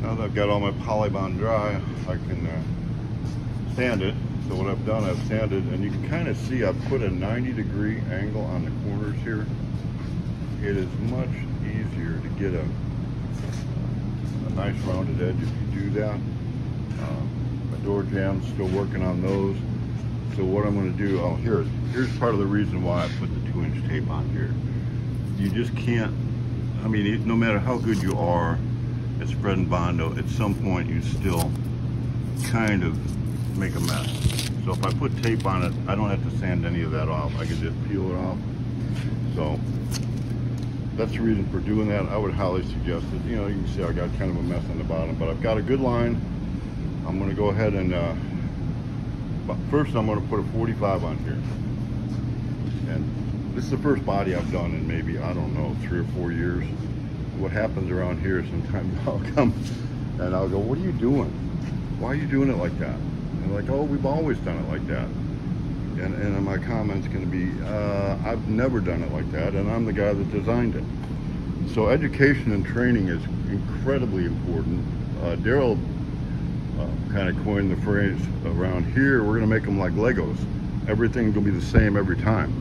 Now that I've got all my polybond dry, I can sand it. So what I've done, I've sanded, and you can kind of see I've put a 90-degree angle on the corners here. It is much easier to get a nice rounded edge if you do that. My door jambs, still working on those. So what I'm going to do, oh, here's part of the reason why I put the 2-inch tape on here. You just can't, I mean, no matter how good you are at spreading Bondo, at some point you still kind of make a mess. So if I put tape on it, I don't have to sand any of that off. I can just peel it off. So that's the reason for doing that. I would highly suggest it. You know, you can see I got kind of a mess on the bottom, but I've got a good line. I'm going to go ahead and but first I'm going to put a 45 on here. And this is the first body I've done in maybe, I don't know, 3 or 4 years. What happens around here, sometimes I'll come and I'll go, what are you doing? Why are you doing it like that? And like, oh, we've always done it like that. And my comment's going to be, I've never done it like that, and I'm the guy that designed it. So education and training is incredibly important. Daryl kind of coined the phrase around here, we're going to make them like Legos. Everything's going to be the same every time.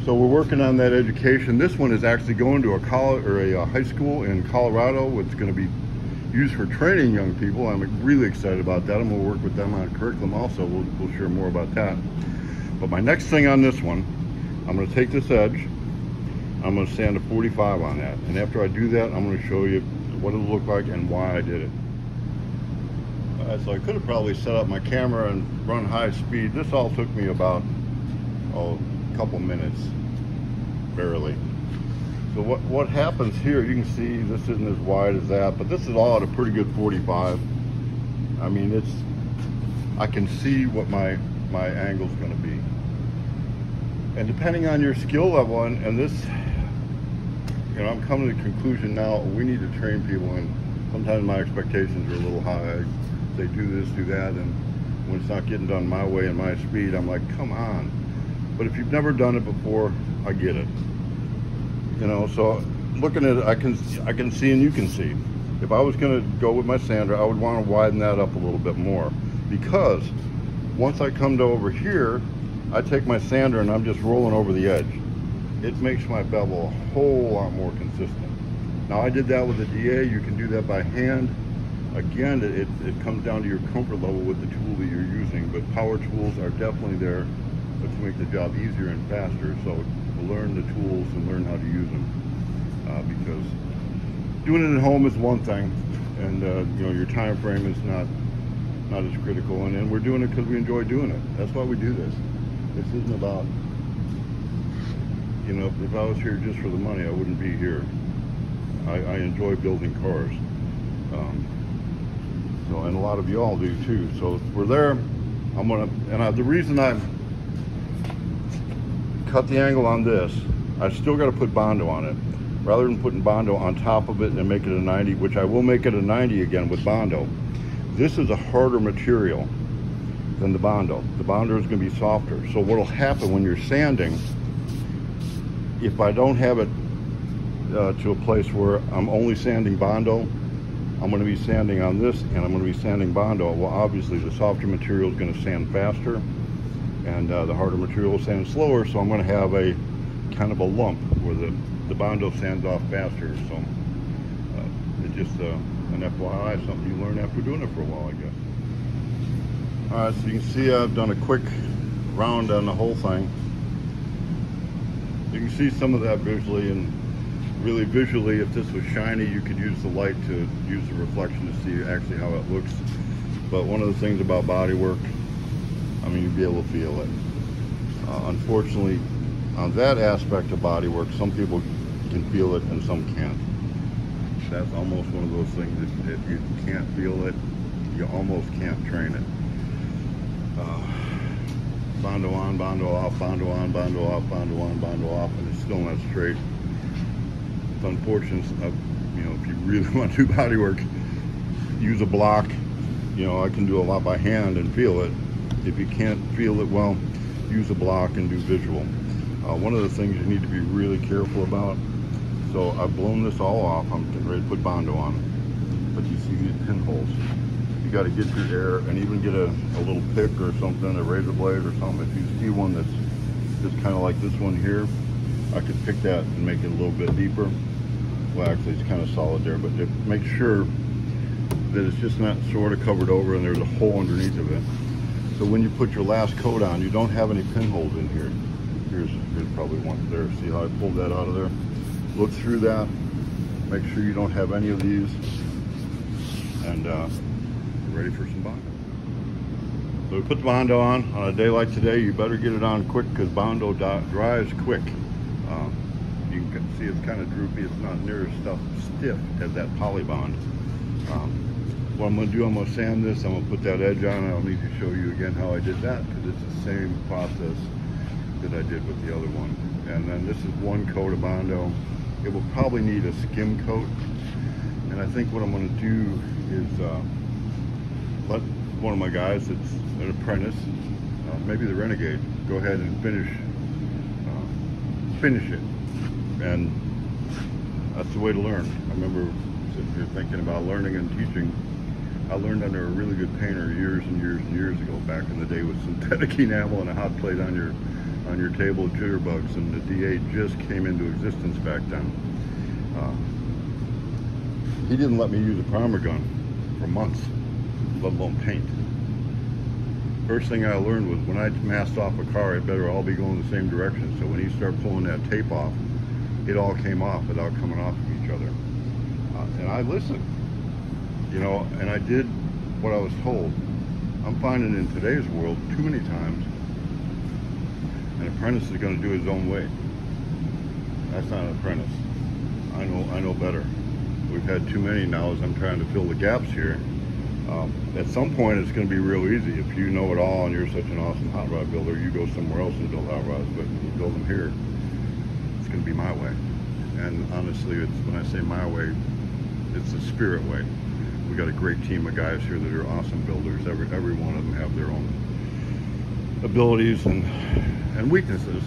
So we're working on that education. This one is actually going to a college or a high school in Colorado. It's going to be used for training young people. I'm really excited about that. I'm going to work with them on curriculum also. We'll share more about that. But my next thing on this one, I'm going to take this edge, I'm going to sand a 45 on that. And after I do that, I'm going to show you what it'll look like and why I did it. So I could have probably set up my camera and run high speed. This all took me about, a couple minutes, barely. So what happens here, you can see this isn't as wide as that, but this is all at a pretty good 45. I mean, I can see what my angle's going to be. And depending on your skill level, and this, you know, I'm coming to the conclusion now, we need to train people, and sometimes my expectations are a little high. They do this, do that, and when it's not getting done my way and my speed, I'm like, come on. But if you've never done it before, I get it. You know, so looking at it, I can see and you can see. If I was going to go with my sander, I would want to widen that up a little bit more, because once I come to over here, I take my sander and I'm just rolling over the edge. It makes my bevel a whole lot more consistent. Now I did that with the DA. You can do that by hand. Again, it comes down to your comfort level with the tool that you're using, but power tools are definitely there to make the job easier and faster. So learn the tools and learn how to use them, because doing it at home is one thing, and you know, your time frame is not as critical, and we're doing it because we enjoy doing it. That's why we do this. This isn't about, you know, if I was here just for the money, I wouldn't be here. I enjoy building cars. So, and a lot of you all do too. So we're there. I'm gonna, the reason I cut the angle on this, I still got to put Bondo on it. Rather than putting Bondo on top of it and make it a 90, which I will make it a 90 again with Bondo. This is a harder material than the Bondo. The Bondo is going to be softer. So what will happen when you're sanding, if I don't have it to a place where I'm only sanding Bondo, I'm going to be sanding on this and I'm going to be sanding Bondo. Well, obviously the softer material is going to sand faster, and the harder material will sand slower, so I'm going to have a kind of a lump where the Bondo sands off faster. So it's just an FYI, something you learn after doing it for a while, I guess. Alright, so you can see I've done a quick round on the whole thing. You can see some of that visually, and really visually, if this was shiny, you could use the light to use the reflection to see actually how it looks. But one of the things about body work, I mean, you'd be able to feel it. Unfortunately, on that aspect of body work, some people can feel it and some can't. That's almost one of those things that if you can't feel it, you almost can't train it. Bondo on, Bondo off, Bondo on, Bondo off, Bondo on, Bondo off, and it's still not straight. It's unfortunate. You know, if you really want to do body work, use a block. You know, I can do a lot by hand and feel it. If you can't feel it well, use a block and do visual. One of the things you need to be really careful about, so I've blown this all off, I'm getting ready to put Bondo on. but you see these pinholes. You got to get your air and even get a little pick or something, a razor blade or something. If you see one that's just kind of like this one here, I could pick that and make it a little bit deeper. Well, actually it's kind of solid there, but make sure that it's just not sort of covered over and there's a hole underneath of it. So when you put your last coat on, you don't have any pinholes in here. Here's probably one there. See how I pulled that out of there? Look through that. Make sure you don't have any of these. And ready for some Bondo. So we put the Bondo on a day like today. You better get it on quick because Bondo dries quick. You can see it's kind of droopy. It's not near as stiff as that Polybond. What I'm going to do, I'm going to sand this. I'm going to put that edge on. I'll need to show you again how I did that because it's the same process that I did with the other one. And then this is one coat of Bondo. It will probably need a skim coat. And I think what I'm going to do is let one of my guys that's an apprentice, maybe the Renegade, go ahead and finish it. And that's the way to learn. I remember sitting here thinking about learning and teaching. I learned under a really good painter years and years and years ago, back in the day, with synthetic enamel and a hot plate on your table, jitterbugs, and the D8 just came into existence back then. He didn't let me use a primer gun for months, let alone paint. First thing I learned was when I masked off a car, it better all be going the same direction. So when he started pulling that tape off, it all came off without coming off of each other. And I listened, you know, and I did what I was told. I'm finding in today's world, too many times, an apprentice is going to do his own way. That's not an apprentice. I know better. We've had too many now as I'm trying to fill the gaps here. At some point it's going to be real easy. If you know it all and you're such an awesome hot rod builder, you go somewhere else and build hot rods, but when you build them here, it's going to be my way. And honestly, it's, when I say my way, it's the Spirit way. We got a great team of guys here that are awesome builders. Every one of them have their own abilities and weaknesses,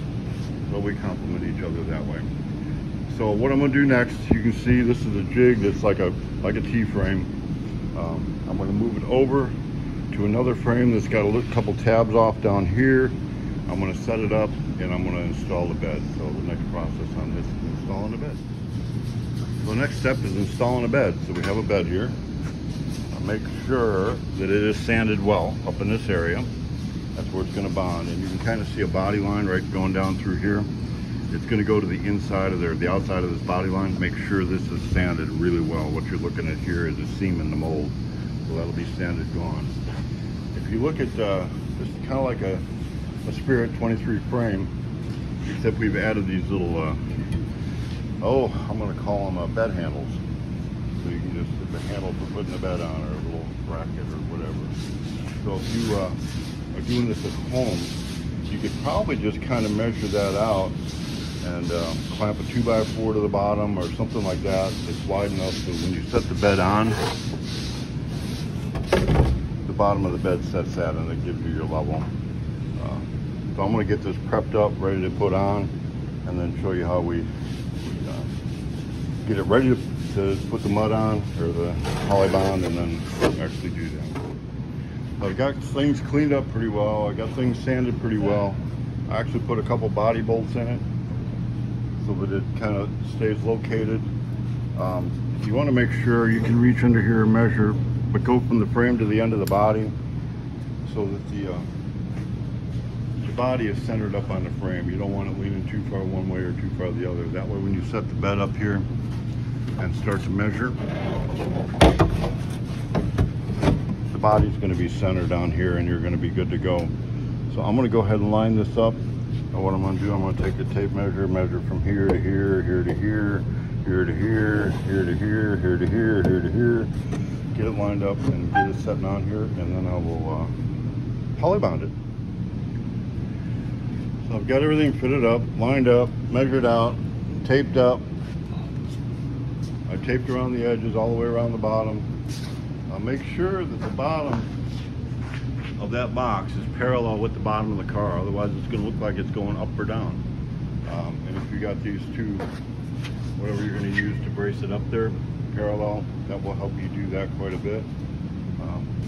but we complement each other that way. So what I'm going to do next, you can see this is a jig that's like a T-frame. I'm going to move it over to another frame that's got a couple tabs off down here. I'm going to set it up and I'm going to install the bed. So the next process on this is installing the bed. So the next step is installing a bed. So we have a bed here. I'll make sure that it is sanded well up in this area. That's where it's going to bond, and you can kind of see a body line right going down through here. It's going to go to the inside of there, the outside of this body line. Make sure this is sanded really well. What you're looking at here is a seam in the mold, so that'll be sanded gone. If you look at this, is kind of like a Spirit 23 frame, except we've added these little, I'm going to call them bed handles. So you can just put the handle for putting the bed on, or a little bracket or whatever. So if you are doing this at home, you could probably just kind of measure that out and clamp a 2x4 to the bottom or something like that. It's wide enough so when you set the bed on, the bottom of the bed sets that and it gives you your level. So I'm going to get this prepped up, ready to put on, and then show you how we get it ready to put the mud on, or the Polybond, and then actually do that. I got things cleaned up pretty well. I got things sanded pretty well. I actually put a couple body bolts in it so that it kind of stays located. If you want to make sure, you can reach under here and measure, but go from the frame to the end of the body so that the body is centered up on the frame. You don't want it leaning too far one way or too far the other. That way when you set the bed up here and start to measure, the body's going to be centered down here and you're going to be good to go. So I'm going to go ahead and line this up. And what I'm going to do, I'm going to take a tape measure from here to here, here to here, here to here, here to here, here to here, here to here. Get it lined up and get it setting on here, and then I will Polybond it. So I've got everything fitted up, lined up, measured out, taped up. I taped around the edges all the way around the bottom. I'll make sure that the bottom of that box is parallel with the bottom of the car, otherwise it's going to look like it's going up or down. And if you got these two whatever you're going to use to brace it up there, parallel. That will help you do that quite a bit.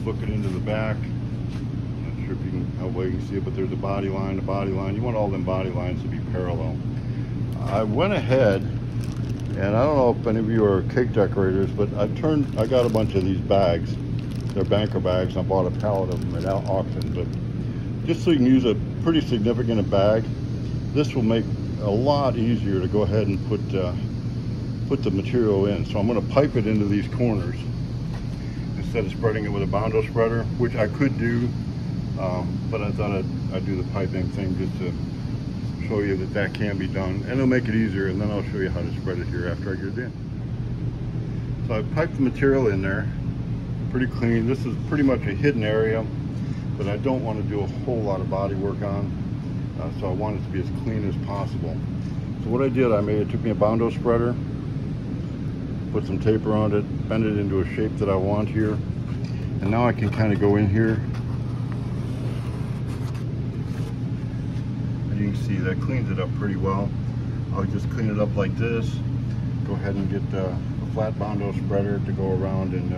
Hook it into the back. I'm not sure if you can, how well you can see it, but there's a body line, a body line. You want all them body lines to be parallel. I went ahead, and I don't know if any of you are cake decorators, but I got a bunch of these bags. They're banker bags. I bought a pallet of them at auction, but just so you can use a pretty significant bag, this will make a lot easier to go ahead and put the material in. So I'm going to pipe it into these corners instead of spreading it with a Bondo spreader, which I could do, but I thought I'd do the piping thing just to show you that that can be done, and it'll make it easier, and then I'll show you how to spread it here after I get it in. So I piped the material in there pretty clean. This is pretty much a hidden area that I don't want to do a whole lot of body work on, so I want it to be as clean as possible. So what I did, I took me a Bondo spreader, put some tape around it, bend it into a shape that I want here, and now I can kind of go in here. And you can see that cleans it up pretty well. I'll just clean it up like this, go ahead and get a flat Bondo spreader to go around and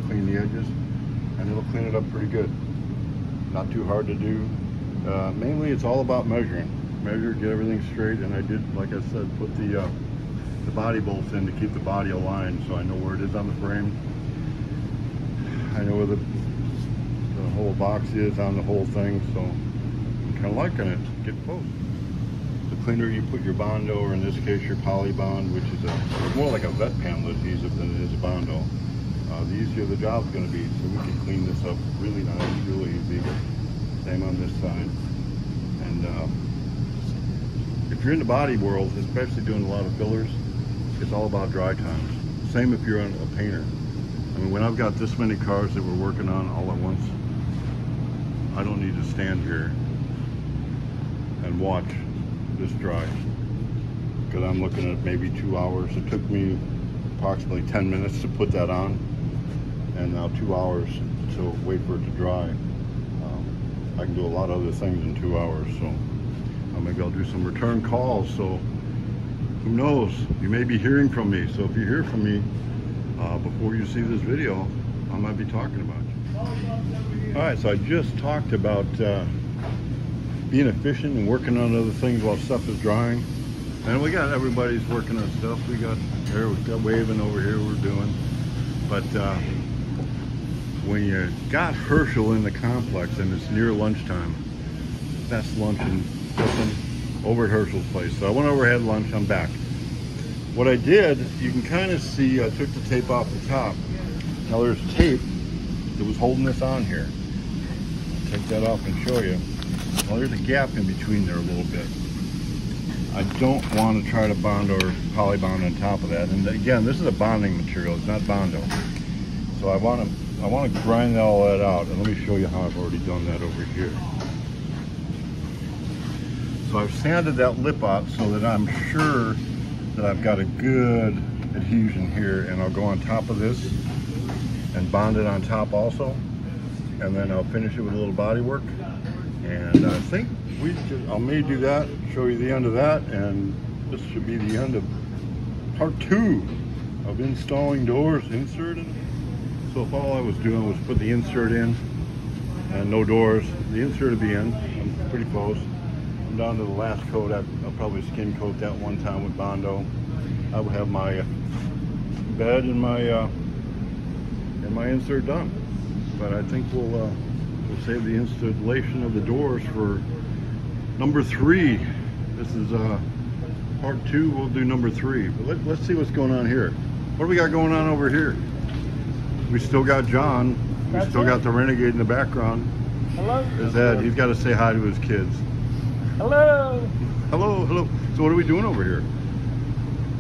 clean the edges, and it'll clean it up pretty good. Not too hard to do. Mainly it's all about measuring. Measure, get everything straight, and I did, like I said, put the body bolts in to keep the body aligned, so I know where it is on the frame. I know where the whole box is on the whole thing, so I'm kind of liking it. Get close. The cleaner you put your Bondo, or in this case your Poly Bond, which is more like a vet panel adhesive than it is a Bondo, the easier the job's going to be. So we can clean this up really nice, really easy. Same on this side. And if you're in the body world, especially doing a lot of fillers, it's all about dry times. Same if you're a painter. I mean, when I've got this many cars that we're working on all at once, I don't need to stand here and watch this dry, because I'm looking at maybe 2 hours. It took me approximately 10 minutes to put that on, and now 2 hours to wait for it to dry. I can do a lot of other things in 2 hours, so maybe I'll do some return calls. So who knows, you may be hearing from me. So if you hear from me before you see this video, I might be talking about you. All right, so I just talked about being efficient and working on other things while stuff is drying. And we got everybody's working on stuff. We've got waving over here we're doing. But when you got Herschel in the complex and it's near lunchtime, that's lunch and cooking over at Herschel's place. So I went over, had lunch, I'm back. What I did, you can kind of see, I took the tape off the top. Now there's tape that was holding this on here. I'll take that off and show you. Well, there's a gap in between there a little bit. I don't want to try to bond or poly bond on top of that. And again, this is a bonding material, it's not Bondo. So I want to grind all that out, and let me show you how I've already done that over here. So I've sanded that lip out so that I'm sure that I've got a good adhesion here, and I'll go on top of this and bond it on top also, and then I'll finish it with a little body work. And I think I may do that, show you the end of that, and this should be the end of part 2 of installing doors, inserting. So if all I was doing was put the insert in and no doors, the insert will be in. I'm pretty close. I'm down to the last coat. I'll probably skin coat that one time with Bondo. I will have my bed and my insert done. But I think we'll save the installation of the doors for number 3. This is part 2. We'll do number 3. But let's see what's going on here. What do we got going on over here? We still got John. We still got the Renegade in the background. Hello. There's Ed. He's got to say hi to his kids. Hello. Hello, hello. So what are we doing over here?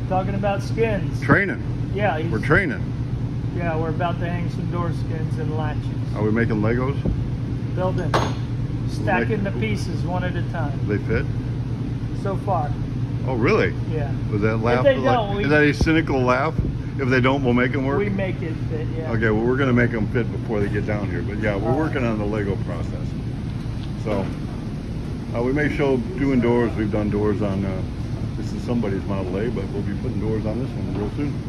Talking about skins. Training. Yeah. We're training. Yeah, we're about to hang some door skins and latches. Are we making Legos? Building. Stacking the pieces one at a time. They fit? So far. Oh, really? Yeah. Was that laugh? If they don't, is that a cynical laugh? If they don't, we'll make them work? We make it fit, yeah. Okay, well, we're going to make them fit before they get down here. But yeah, we're working on the Lego process. So, we may show doing doors. We've done doors on, this is somebody's Model A, but we'll be putting doors on this one real soon.